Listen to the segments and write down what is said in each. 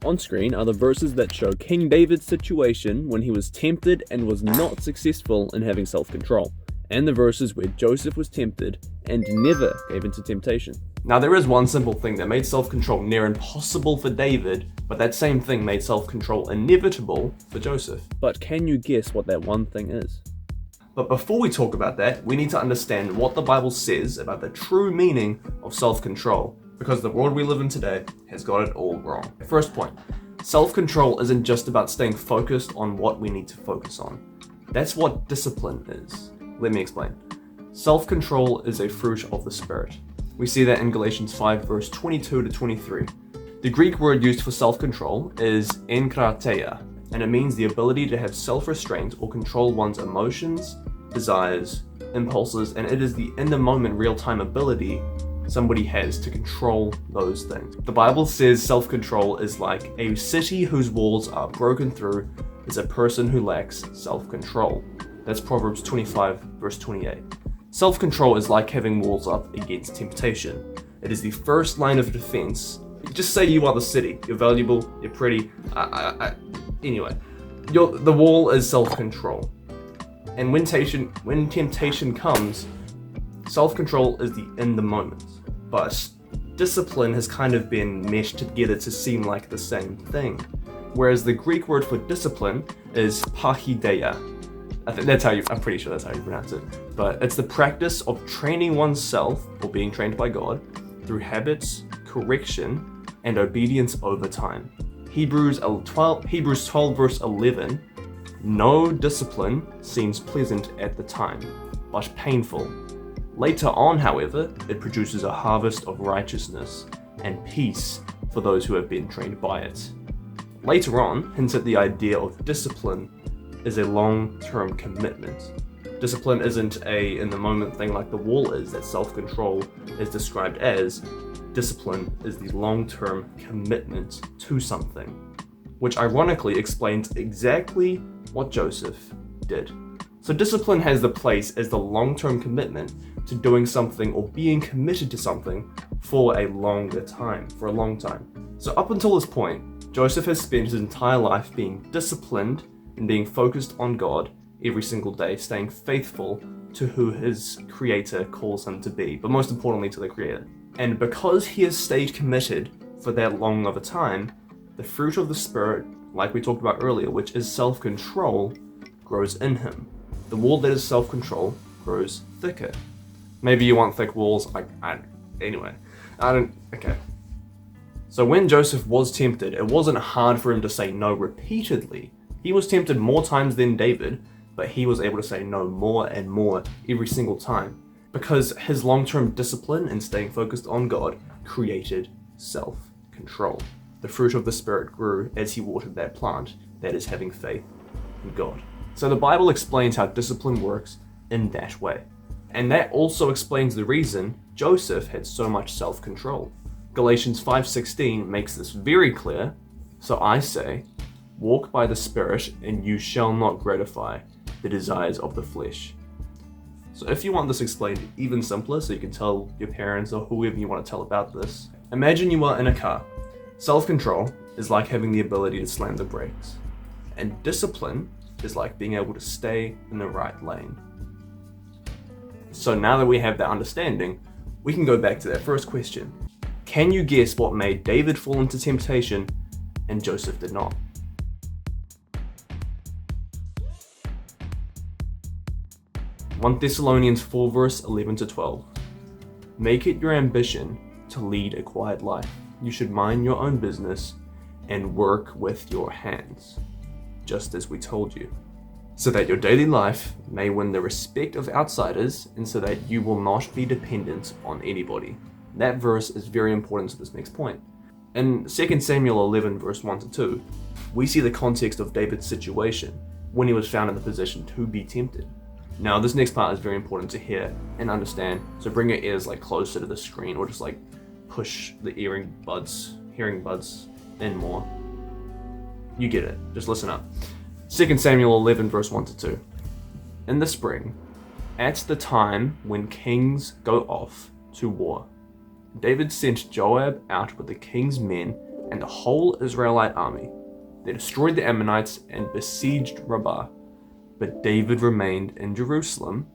On screen are the verses that show King David's situation when he was tempted and was not successful in having self-control, and the verses where Joseph was tempted and never gave into temptation. Now there is one simple thing that made self-control near impossible for David, but that same thing made self-control inevitable for Joseph. But can you guess what that one thing is? But before we talk about that, we need to understand what the Bible says about the true meaning of self-control, because the world we live in today has got it all wrong. First point, self-control isn't just about staying focused on what we need to focus on. That's what discipline is. Let me explain. Self-control is a fruit of the Spirit. We see that in Galatians 5 verse 22 to 23. The Greek word used for self-control is enkrateia, and it means the ability to have self-restraint or control one's emotions, desires, impulses, and it is the in-the-moment real-time ability somebody has to control those things. The Bible says self-control is like a city whose walls are broken through is a person who lacks self-control. That's Proverbs 25 verse 28. Self-control is like having walls up against temptation. It is the first line of defense. Just say you are the city. You're valuable, you're pretty. Anyway, the wall is self-control. And when temptation comes, self-control is the in the moment. But discipline has kind of been meshed together to seem like the same thing. Whereas the Greek word for discipline is paideia. I'm pretty sure that's how you pronounce it. But it's the practice of training oneself, or being trained by God, through habits, correction, and obedience over time. Hebrews 12 verse 11, no discipline seems pleasant at the time, but painful. Later on, however, it produces a harvest of righteousness and peace for those who have been trained by it. Later on hints at the idea of discipline is a long-term commitment. Discipline isn't a in-the-moment thing like the wall is that self-control is described as. Discipline is the long-term commitment to something, which ironically explains exactly what Joseph did. So discipline has the place as the long-term commitment to doing something or being committed to something for a long time. So up until this point, Joseph has spent his entire life being disciplined and being focused on God every single day, staying faithful to who his creator calls him to be, but most importantly to the creator. And because he has stayed committed for that long of a time, the fruit of the Spirit, like we talked about earlier, which is self-control, grows in him. The wall that is self-control grows thicker. Maybe you want thick walls, okay. So when Joseph was tempted, it wasn't hard for him to say no repeatedly. He was tempted more times than David, but he was able to say no more and more every single time because his long-term discipline and staying focused on God created self-control. The fruit of the Spirit grew as he watered that plant, that is having faith in God. So the Bible explains how discipline works in that way. And that also explains the reason Joseph had so much self-control. Galatians 5:16 makes this very clear. So I say, walk by the Spirit, and you shall not gratify the desires of the flesh. So if you want this explained even simpler, so you can tell your parents or whoever you want to tell about this, imagine you are in a car. Self-control is like having the ability to slam the brakes. And discipline is like being able to stay in the right lane. So now that we have that understanding, we can go back to that first question. Can you guess what made David fall into temptation and Joseph did not? 1 Thessalonians 4 verse 11 to 12. Make it your ambition to lead a quiet life. You should mind your own business and work with your hands, just as we told you, so that your daily life may win the respect of outsiders and so that you will not be dependent on anybody. That verse is very important to this next point. In 2 Samuel 11 verse 1 to 2, we see the context of David's situation when he was found in the position to be tempted. Now this next part is very important to hear and understand, so bring your ears closer to the screen or just push the hearing buds in more. You get it, just listen up. 2 Samuel 11 verse 1 to 2. In the spring, at the time when kings go off to war, David sent Joab out with the king's men and the whole Israelite army. They destroyed the Ammonites and besieged Rabbah, but David remained in Jerusalem.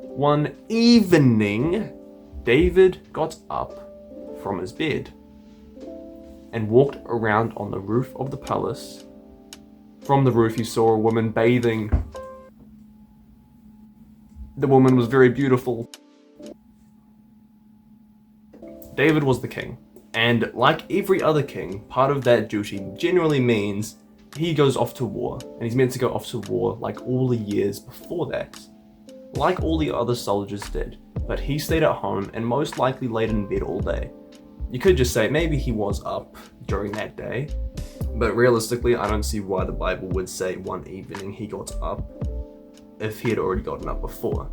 One evening, David got up from his bed and walked around on the roof of the palace. From the roof, he saw a woman bathing. The woman was very beautiful. David was the king, and like every other king, part of that duty generally means he goes off to war, and he's meant to go off to war like all the years before that, like all the other soldiers did, but he stayed at home and most likely laid in bed all day. You could just say maybe he was up during that day, but realistically I don't see why the Bible would say one evening he got up if he had already gotten up before.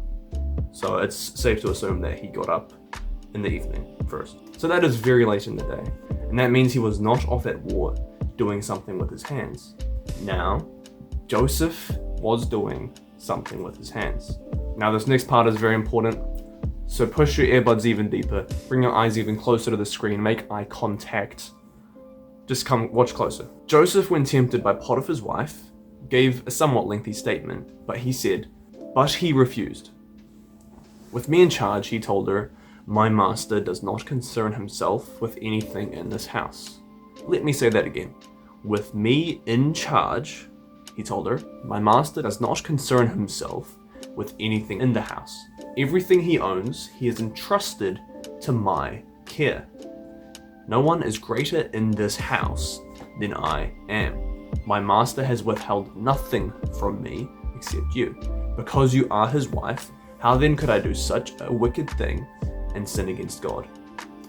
So it's safe to assume that he got up in the evening first. So that is very late in the day, and that means he was not off at war doing something with his hands. Now, Joseph was doing something with his hands. Now this next part is very important, so push your earbuds even deeper, bring your eyes even closer to the screen, make eye contact. Just come watch closer. Joseph, when tempted by Potiphar's wife, gave a somewhat lengthy statement, but he said, but he refused. With me in charge, he told her, my master does not concern himself with anything in this house. Let me say that again. With me in charge, he told her, my master does not concern himself with anything in the house. Everything he owns, he has entrusted to my care. No one is greater in this house than I am. My master has withheld nothing from me except you. Because you are his wife, how then could I do such a wicked thing and sin against God?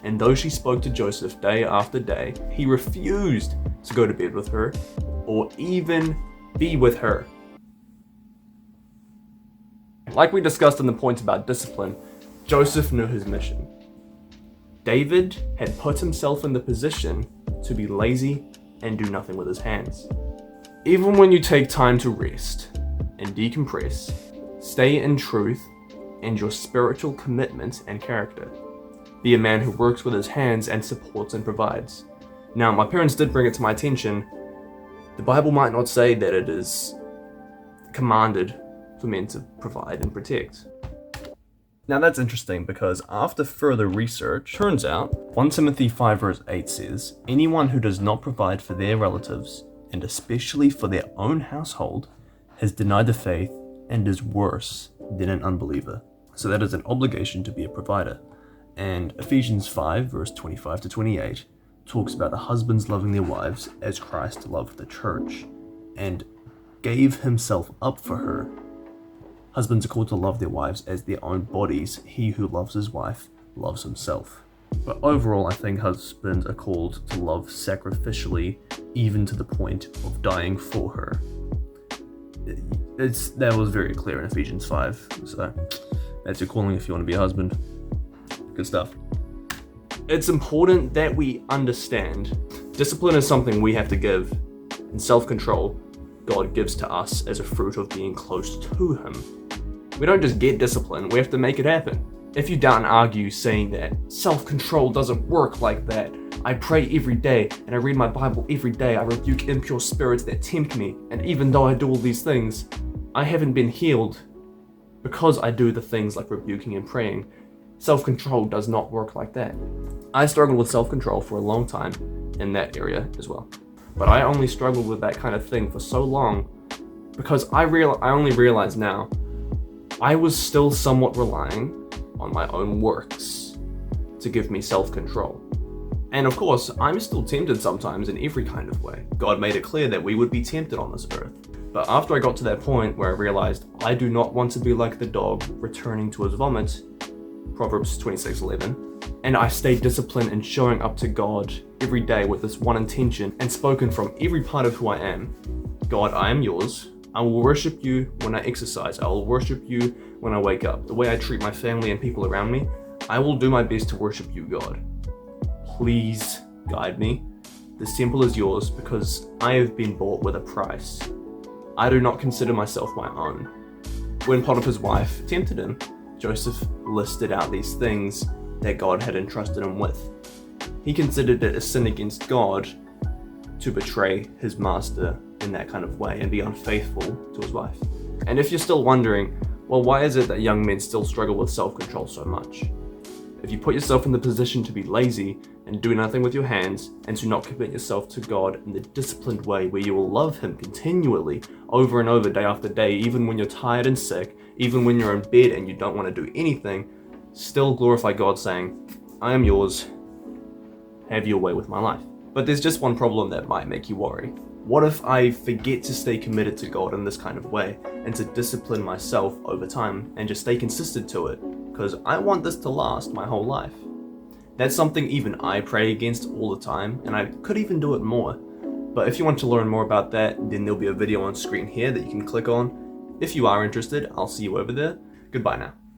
And though she spoke to Joseph day after day, he refused to go to bed with her or even be with her. Like we discussed in the point about discipline, Joseph knew his mission. David had put himself in the position to be lazy and do nothing with his hands. Even when you take time to rest and decompress, stay in truth and your spiritual commitment and character. Be a man who works with his hands and supports and provides. Now, my parents did bring it to my attention. The Bible might not say that it is commanded for men to provide and protect. Now that's interesting because after further research, turns out 1 Timothy 5 verse 8 says, anyone who does not provide for their relatives, and especially for their own household, has denied the faith and is worse than an unbeliever. So that is an obligation to be a provider. And Ephesians 5 verse 25 to 28 talks about the husbands loving their wives as Christ loved the church and gave himself up for her. Husbands are called to love their wives as their own bodies. He who loves his wife loves himself. But overall, I think husbands are called to love sacrificially, even to the point of dying for her. That was very clear in Ephesians 5. So that's your calling if you want to be a husband. Good stuff. It's important that we understand discipline is something we have to give, and self-control God gives to us as a fruit of being close to him. We don't just get discipline, we have to make it happen. If you doubt and argue saying that self-control doesn't work like that, I pray every day and I read my Bible every day, I rebuke impure spirits that tempt me, and even though I do all these things, I haven't been healed because I do the things like rebuking and praying. Self-control does not work like that. I struggled with self-control for a long time in that area as well. But I only struggled with that kind of thing for so long because I only realize now I was still somewhat relying on my own works to give me self-control. And of course, I'm still tempted sometimes in every kind of way. God made it clear that we would be tempted on this earth. But after I got to that point where I realized I do not want to be like the dog returning to his vomit, Proverbs 26:11, and I stayed disciplined in showing up to God every day with this one intention and spoken from every part of who I am. God, I am yours. I will worship you when I exercise. I will worship you when I wake up. The way I treat my family and people around me, I will do my best to worship you, God. Please guide me. This temple is yours because I have been bought with a price. I do not consider myself my own. When Potiphar's wife tempted him, Joseph listed out these things that God had entrusted him with. He considered it a sin against God to betray his master in that kind of way and be unfaithful to his wife. And if you're still wondering, well, why is it that young men still struggle with self-control so much? If you put yourself in the position to be lazy and do nothing with your hands, and to not commit yourself to God in the disciplined way where you will love Him continually, over and over, day after day, even when you're tired and sick, even when you're in bed and you don't want to do anything, still glorify God saying, I am yours, have your way with my life. But there's just one problem that might make you worry. What if I forget to stay committed to God in this kind of way and to discipline myself over time and just stay consistent to it? Because I want this to last my whole life. That's something even I pray against all the time, and I could even do it more. But if you want to learn more about that, then there'll be a video on screen here that you can click on. If you are interested, I'll see you over there. Goodbye now.